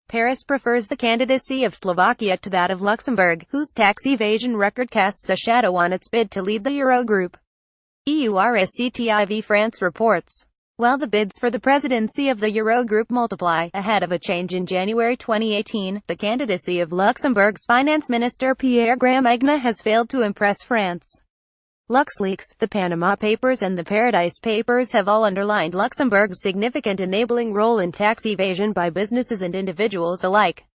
Paris prefers the candidacy of Slovakia to that of Luxembourg, whose tax evasion record casts a shadow on its bid to lead the Eurogroup. EURACTIV France reports. While the bids for the presidency of the Eurogroup multiply, ahead of a change in January 2018, the candidacy of Luxembourg's finance minister Pierre Gramegna has failed to impress France. Luxleaks, the Panama Papers and the Paradise Papers have all underlined Luxembourg's significant enabling role in tax evasion by businesses and individuals alike.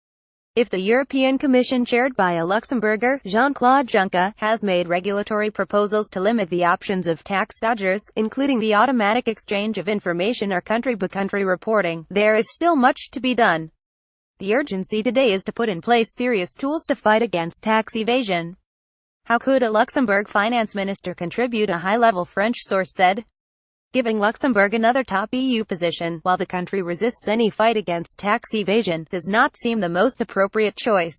If the European Commission, chaired by a Luxembourger, Jean-Claude Juncker, has made regulatory proposals to limit the options of tax dodgers, including the automatic exchange of information or country-by-country reporting, there is still much to be done. The urgency today is to put in place serious tools to fight against tax evasion. How could a Luxembourg finance minister contribute? A high-level French source said. Giving Luxembourg another top EU position, while the country resists any fight against tax evasion, does not seem the most appropriate choice.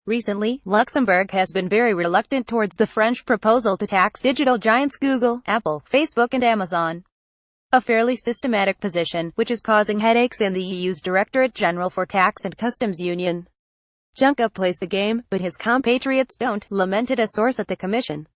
Recently, Luxembourg has been very reluctant towards the French proposal to tax digital giants Google, Apple, Facebook and Amazon. A fairly systematic position, which is causing headaches in the EU's Directorate General for Tax and Customs Union. Juncker plays the game, but his compatriots don't, lamented a source at the Commission.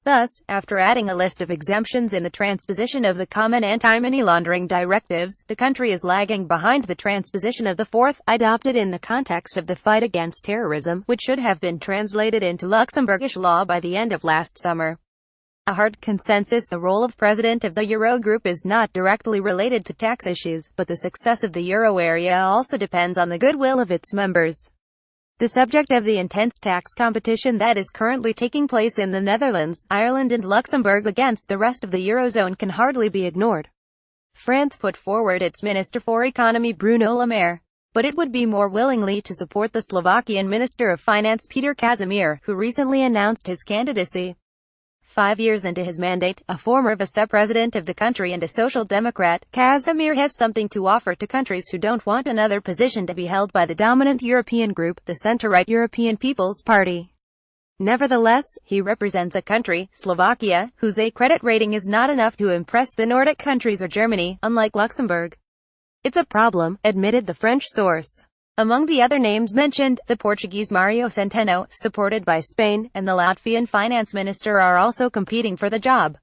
Thus, after adding a list of exemptions in the transposition of the common anti-money laundering directives, the country is lagging behind the transposition of the fourth, adopted in the context of the fight against terrorism, which should have been translated into Luxembourgish law by the end of last summer. A hard consensus: the role of president of the Eurogroup is not directly related to tax issues, but the success of the euro area also depends on the goodwill of its members. The subject of the intense tax competition that is currently taking place in the Netherlands, Ireland and Luxembourg against the rest of the Eurozone can hardly be ignored. France put forward its Minister for Economy Bruno Le Maire, but it would be more willingly to support the Slovakian Minister of Finance Peter Casimir, who recently announced his candidacy. 5 years into his mandate, a former vice-president of the country and a social democrat, Casimir has something to offer to countries who don't want another position to be held by the dominant European group, the centre-right European People's Party. Nevertheless, he represents a country, Slovakia, whose A credit rating is not enough to impress the Nordic countries or Germany, unlike Luxembourg. It's a problem, admitted the French source. Among the other names mentioned, the Portuguese Mario Centeno, supported by Spain, and the Latvian finance minister are also competing for the job.